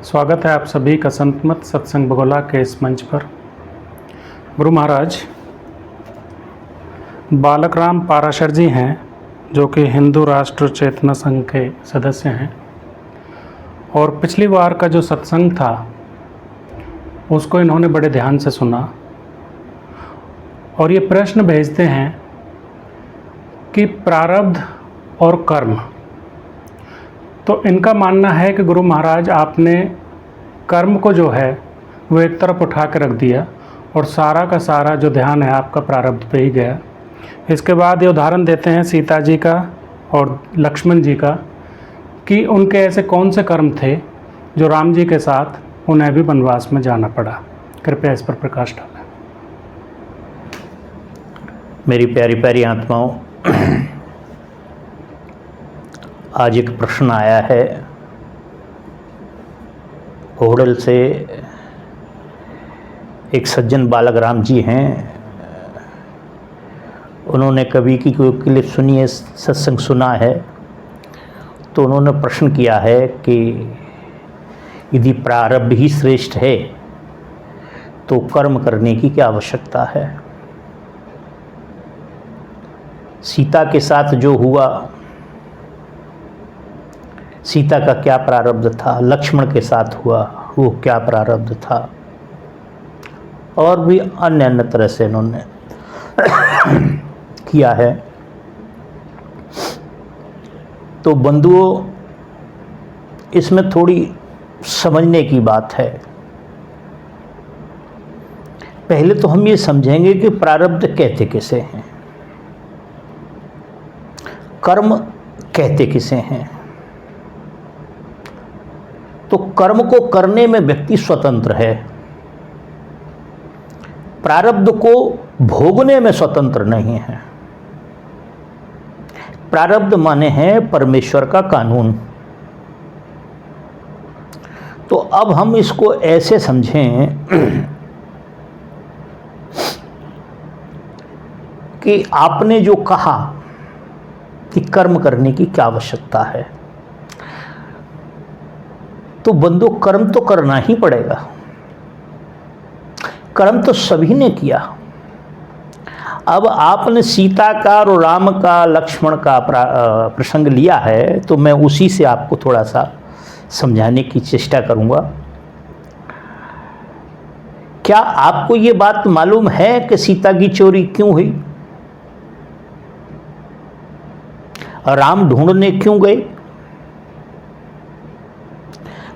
स्वागत है आप सभी का संतमत सत्संग बगोला के इस मंच पर। गुरु महाराज बालकराम पाराशर जी हैं, जो कि हिंदू राष्ट्र चेतना संघ के सदस्य हैं। और पिछली बार का जो सत्संग था उसको इन्होंने बड़े ध्यान से सुना और ये प्रश्न भेजते हैं कि प्रारब्ध और कर्म। तो इनका मानना है कि गुरु महाराज आपने कर्म को जो है वो एक तरफ उठा के रख दिया और सारा का सारा जो ध्यान है आपका प्रारब्ध पे ही गया। इसके बाद ये उदाहरण देते हैं सीता जी का और लक्ष्मण जी का कि उनके ऐसे कौन से कर्म थे जो राम जी के साथ उन्हें भी वनवास में जाना पड़ा। कृपया इस पर प्रकाश डालें। मेरी प्यारी प्यारी आत्माओं, आज एक प्रश्न आया है होडल से। एक सज्जन बालकराम जी हैं, उन्होंने कभी की कोई क्लिप सुनी है, सत्संग सुना है, तो उन्होंने प्रश्न किया है कि यदि प्रारब्ध ही श्रेष्ठ है तो कर्म करने की क्या आवश्यकता है। सीता के साथ जो हुआ, सीता का क्या प्रारब्ध था, लक्ष्मण के साथ हुआ वो क्या प्रारब्ध था, और भी अन्य अन्य तरह से इन्होंने किया है। तो बंधुओं, इसमें थोड़ी समझने की बात है। पहले तो हम ये समझेंगे कि प्रारब्ध कहते किसे हैं, कर्म कहते किसे हैं। तो कर्म को करने में व्यक्ति स्वतंत्र है, प्रारब्ध को भोगने में स्वतंत्र नहीं है। प्रारब्ध माने हैं परमेश्वर का कानून। तो अब हम इसको ऐसे समझें कि आपने जो कहा कि कर्म करने की क्या आवश्यकता है, तो बंदो कर्म तो करना ही पड़ेगा। कर्म तो सभी ने किया। अब आपने सीता का और राम का लक्ष्मण का प्रसंग लिया है, तो मैं उसी से आपको थोड़ा सा समझाने की चेष्टा करूंगा। क्या आपको ये बात मालूम है कि सीता की चोरी क्यों हुई, राम ढूंढने क्यों गए,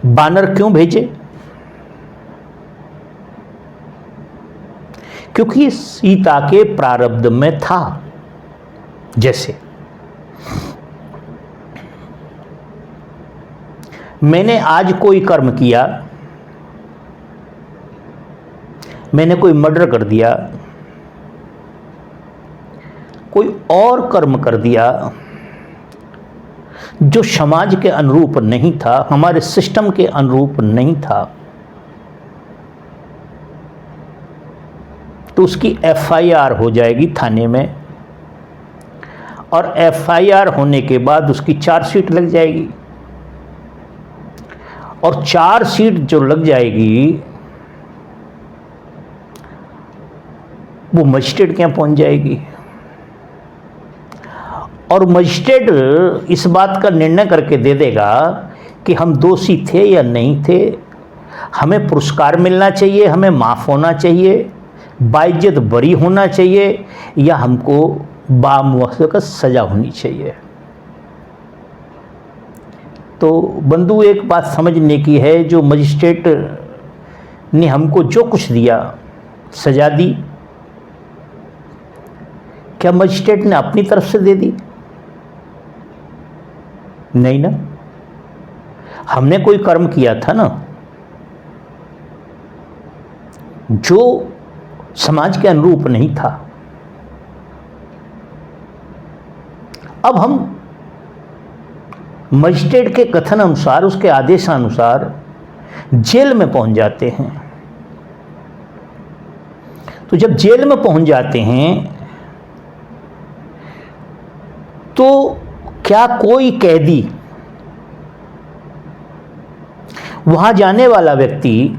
बानर क्यों भेजे? क्योंकि सीता के प्रारब्ध में था। जैसे मैंने आज कोई कर्म किया, मैंने कोई मर्डर कर दिया, कोई और कर्म कर दिया जो समाज के अनुरूप नहीं था, हमारे सिस्टम के अनुरूप नहीं था, तो उसकी एफआईआर हो जाएगी थाने में, और एफआईआर होने के बाद उसकी चार्जशीट लग जाएगी, और चार्जशीट जो लग जाएगी वो मजिस्ट्रेट के यहाँ पहुंच जाएगी, और मजिस्ट्रेट इस बात का निर्णय करके दे देगा कि हम दोषी थे या नहीं थे, हमें पुरस्कार मिलना चाहिए, हमें माफ़ होना चाहिए, बाइज्जत बरी होना चाहिए, या हमको बामुआवजा सज़ा होनी चाहिए। तो बंधु, एक बात समझने की है, जो मजिस्ट्रेट ने हमको जो कुछ दिया, सज़ा दी, क्या मजिस्ट्रेट ने अपनी तरफ से दे दी? नहीं ना। हमने कोई कर्म किया था ना जो समाज के अनुरूप नहीं था। अब हम मजिस्ट्रेट के कथन अनुसार, उसके आदेशानुसार जेल में पहुंच जाते हैं। तो जब जेल में पहुंच जाते हैं तो क्या कोई कैदी वहां जाने वाला व्यक्ति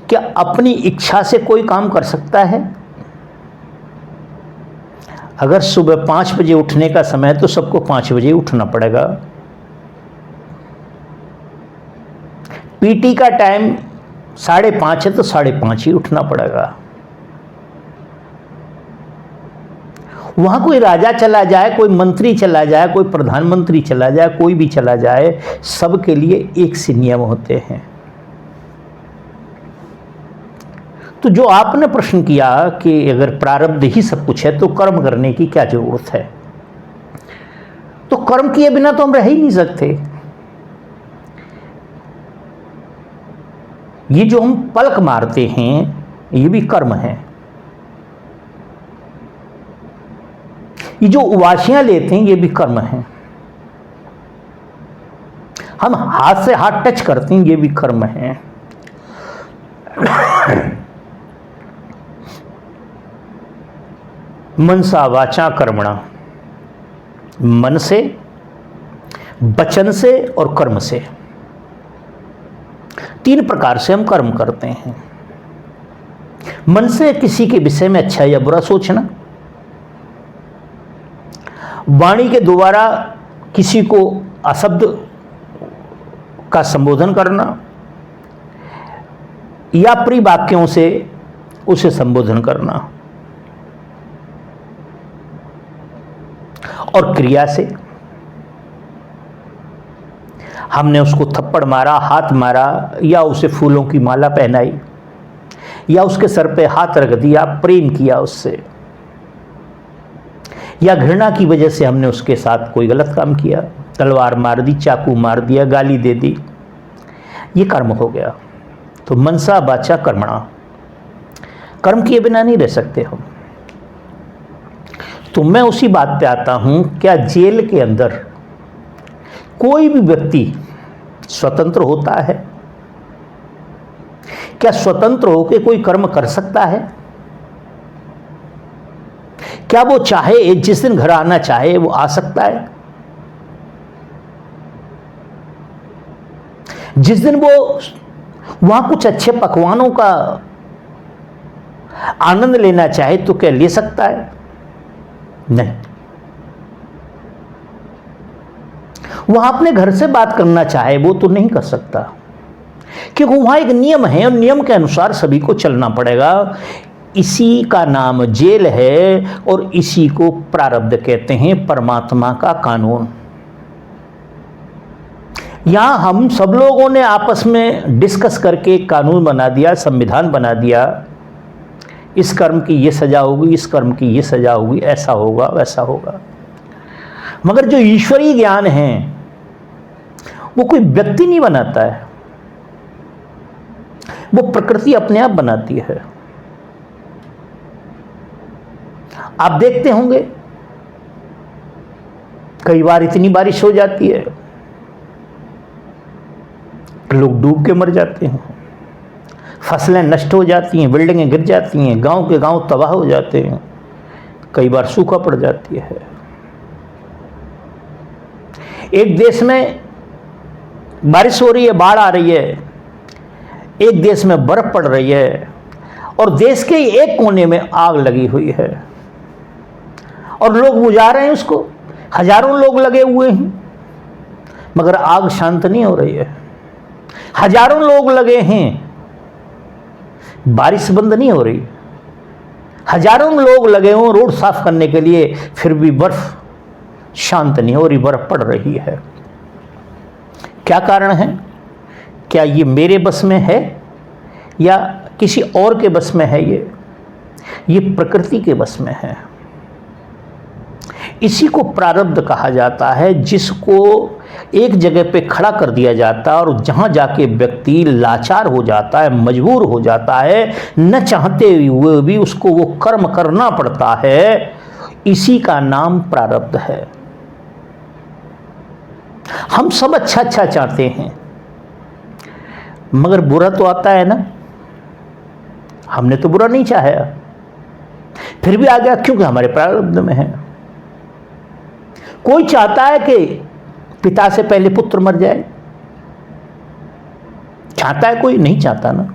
क्या अपनी इच्छा से कोई काम कर सकता है? अगर सुबह 5 बजे उठने का समय है तो सबको 5 बजे उठना पड़ेगा। पीटी का टाइम 5:30 है तो 5:30 ही उठना पड़ेगा। वहां कोई राजा चला जाए, कोई मंत्री चला जाए, कोई प्रधानमंत्री चला जाए, कोई भी चला जाए, सबके लिए एक से नियम होते हैं। तो जो आपने प्रश्न किया कि अगर प्रारब्ध ही सब कुछ है तो कर्म करने की क्या जरूरत है, तो कर्म किए बिना तो हम रह ही नहीं सकते। ये जो हम पलक मारते हैं ये भी कर्म है। ये जो उबासियां लेते हैं ये भी कर्म है। हम हाथ से हाथ टच करते हैं ये भी कर्म है। मनसा वाचा कर्मणा, मन से, वचन से और कर्म से, 3 प्रकार से हम कर्म करते हैं। मन से किसी के विषय में अच्छा या बुरा सोचना, वाणी के द्वारा किसी को अशब्द का संबोधन करना या प्रिय वाक्यों से उसे संबोधन करना, और क्रिया से हमने उसको थप्पड़ मारा, हाथ मारा, या उसे फूलों की माला पहनाई, या उसके सर पे हाथ रख दिया, प्रेम किया उससे, या घृणा की वजह से हमने उसके साथ कोई गलत काम किया, तलवार मार दी, चाकू मार दिया, गाली दे दी, ये कर्म हो गया। तो मनसा वाचा कर्मणा, कर्म किए बिना नहीं रह सकते हम। तो मैं उसी बात पे आता हूं, क्या जेल के अंदर कोई भी व्यक्ति स्वतंत्र होता है? क्या स्वतंत्र होकर कोई कर्म कर सकता है? क्या वो चाहे जिस दिन घर आना चाहे वो आ सकता है? जिस दिन वो वहां कुछ अच्छे पकवानों का आनंद लेना चाहे तो क्या ले सकता है? नहीं। वहां अपने घर से बात करना चाहे वो तो नहीं कर सकता, क्योंकि वहां एक नियम है और नियम के अनुसार सभी को चलना पड़ेगा। इसी का नाम जेल है और इसी को प्रारब्ध कहते हैं, परमात्मा का कानून। यहां हम सब लोगों ने आपस में डिस्कस करके कानून बना दिया, संविधान बना दिया, इस कर्म की ये सजा होगी, इस कर्म की ये सजा होगी, ऐसा होगा वैसा होगा। मगर जो ईश्वरीय ज्ञान है वो कोई व्यक्ति नहीं बनाता है, वो प्रकृति अपने आप बनाती है। आप देखते होंगे कई बार इतनी बारिश हो जाती है लोग डूब के मर जाते हैं, फसलें नष्ट हो जाती हैं, बिल्डिंगें गिर जाती हैं, गांव के गांव तबाह हो जाते हैं, कई बार सूखा पड़ जाती है। एक देश में बारिश हो रही है, बाढ़ आ रही है, एक देश में बर्फ पड़ रही है और देश के एक कोने में आग लगी हुई है और लोग बुझा रहे हैं उसको, हजारों लोग लगे हुए हैं मगर आग शांत नहीं हो रही है। हजारों लोग लगे हैं, बारिश बंद नहीं हो रही। हजारों लोग लगे हों रोड साफ करने के लिए, फिर भी बर्फ शांत नहीं हो रही, बर्फ पड़ रही है। क्या कारण है? क्या ये मेरे बस में है या किसी और के बस में है? ये प्रकृति के बस में है। इसी को प्रारब्ध कहा जाता है, जिसको एक जगह पे खड़ा कर दिया जाता है और जहां जाके व्यक्ति लाचार हो जाता है, मजबूर हो जाता है, न चाहते हुए भी उसको वो कर्म करना पड़ता है, इसी का नाम प्रारब्ध है। हम सब अच्छा अच्छा चाहते हैं मगर बुरा तो आता है ना। हमने तो बुरा नहीं चाहा, फिर भी आ गया, क्योंकि हमारे प्रारब्ध में है। कोई चाहता है कि पिता से पहले पुत्र मर जाए, चाहता है कोई? नहीं चाहता ना,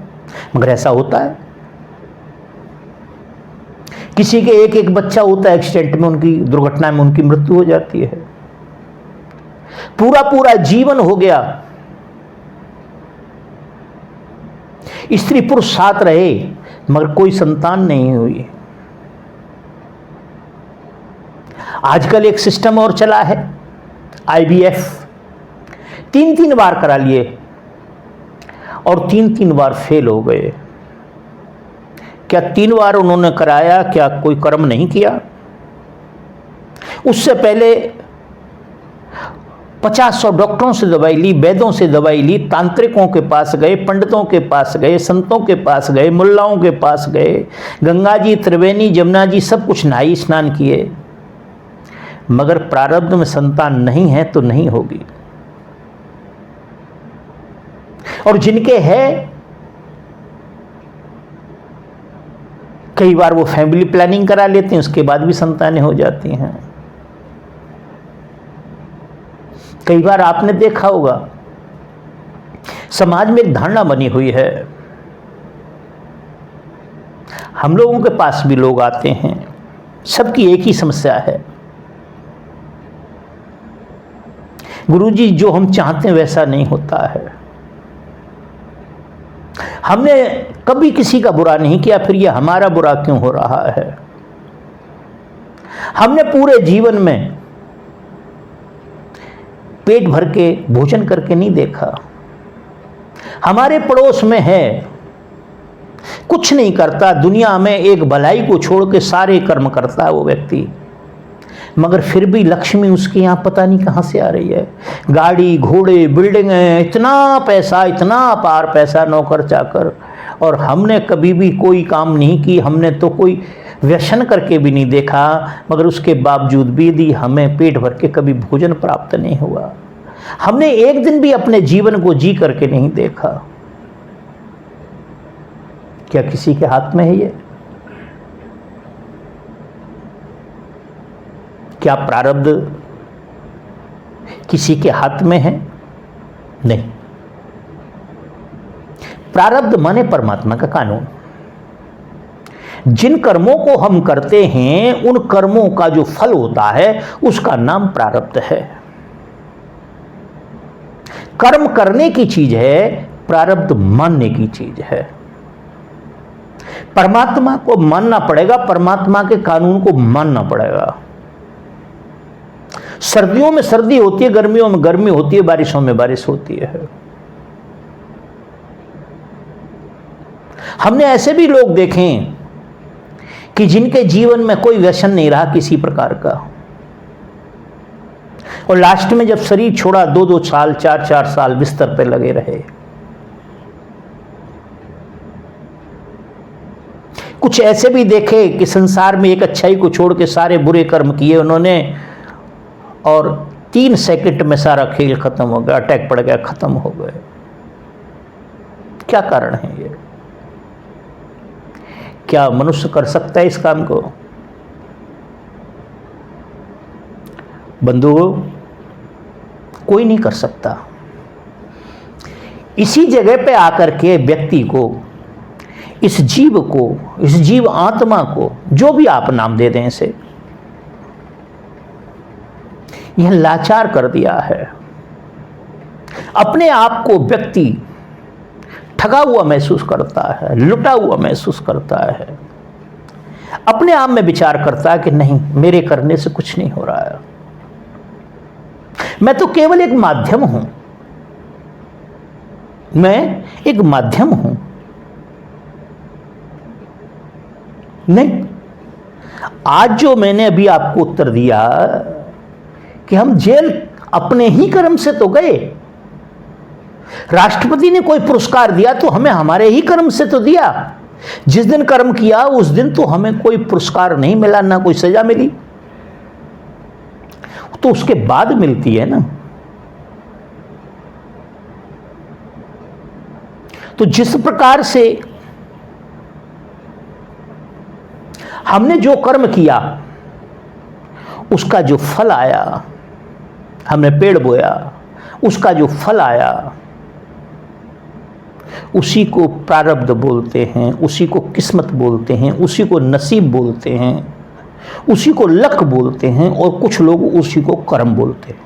मगर ऐसा होता है। किसी के एक एक बच्चा होता है, एक्सीडेंट में, उनकी दुर्घटना में उनकी मृत्यु हो जाती है। पूरा पूरा जीवन हो गया, स्त्री पुरुष साथ रहे, मगर कोई संतान नहीं हुई। आजकल एक सिस्टम और चला है, IVF, 3-3 बार करा लिए और 3-3 बार फेल हो गए। क्या 3 बार उन्होंने कराया, क्या कोई कर्म नहीं किया? उससे पहले 50-100 डॉक्टरों से दवाई ली, वैद्यों से दवाई ली, तांत्रिकों के पास गए, पंडितों के पास गए, संतों के पास गए, मुल्लाओं के पास गए, गंगा जी, त्रिवेणी, जमुना जी, सब कुछ नहाई स्नान किए, मगर प्रारब्ध में संतान नहीं है तो नहीं होगी। और जिनके है, कई बार वो फैमिली प्लानिंग करा लेते हैं, उसके बाद भी संतानें हो जाती हैं। कई बार आपने देखा होगा, समाज में एक धारणा बनी हुई है, हम लोगों के पास भी लोग आते हैं, सबकी एक ही समस्या है, गुरुजी जो हम चाहते हैं वैसा नहीं होता है। हमने कभी किसी का बुरा नहीं किया, फिर यह हमारा बुरा क्यों हो रहा है? हमने पूरे जीवन में पेट भर के भोजन करके नहीं देखा। हमारे पड़ोस में है, कुछ नहीं करता, दुनिया में एक भलाई को छोड़ के सारे कर्म करता है वो व्यक्ति, मगर फिर भी लक्ष्मी उसके यहाँ पता नहीं कहाँ से आ रही है। गाड़ी, घोड़े, बिल्डिंगें, इतना पैसा, इतना अपार पैसा, नौकर चाकर, और हमने कभी भी कोई काम नहीं की। हमने तो कोई व्यसन करके भी नहीं देखा, मगर उसके बावजूद भी हमें पेट भर के कभी भोजन प्राप्त नहीं हुआ। हमने एक दिन भी अपने जीवन को जी करके नहीं देखा। क्या किसी के हाथ में है ये? क्या प्रारब्ध किसी के हाथ में है? नहीं। प्रारब्ध माने परमात्मा का कानून। जिन कर्मों को हम करते हैं, उन कर्मों का जो फल होता है उसका नाम प्रारब्ध है। कर्म करने की चीज है, प्रारब्ध मानने की चीज है। परमात्मा को मानना पड़ेगा, परमात्मा के कानून को मानना पड़ेगा। सर्दियों में सर्दी होती है, गर्मियों में गर्मी होती है, बारिशों में बारिश होती है। हमने ऐसे भी लोग देखे कि जिनके जीवन में कोई व्यसन नहीं रहा किसी प्रकार का, और लास्ट में जब शरीर छोड़ा 2-2 साल, 4-4 साल बिस्तर पे लगे रहे। कुछ ऐसे भी देखे कि संसार में एक अच्छाई को छोड़ के सारे बुरे कर्म किए उन्होंने, और 3 सेकंड में सारा खेल खत्म हो गया, अटैक पड़ गया, खत्म हो गए। क्या कारण है ये? क्या मनुष्य कर सकता है इस काम को? बंधुओं, कोई नहीं कर सकता। इसी जगह पे आकर के व्यक्ति को, इस जीव को, इस जीव आत्मा को, जो भी आप नाम दे दें इसे, यह लाचार कर दिया है। अपने आप को व्यक्ति ठगा हुआ महसूस करता है, लुटा हुआ महसूस करता है। अपने आप में विचार करता है कि नहीं, मेरे करने से कुछ नहीं हो रहा है, मैं तो केवल एक माध्यम हूं, मैं एक माध्यम हूं। नहीं, आज जो मैंने अभी आपको उत्तर दिया कि हम जेल अपने ही कर्म से तो गए। राष्ट्रपति ने कोई पुरस्कार दिया तो हमें हमारे ही कर्म से तो दिया। जिस दिन कर्म किया उस दिन तो हमें कोई पुरस्कार नहीं मिला, ना कोई सजा मिली, तो उसके बाद मिलती है ना। तो जिस प्रकार से हमने जो कर्म किया उसका जो फल आया, हमने पेड़ बोया उसका जो फल आया, उसी को प्रारब्ध बोलते हैं, उसी को किस्मत बोलते हैं, उसी को नसीब बोलते हैं, उसी को लक बोलते हैं, और कुछ लोग उसी को कर्म बोलते हैं।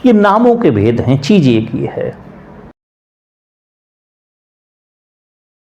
ये नामों के भेद हैं, चीज़ एक ही है।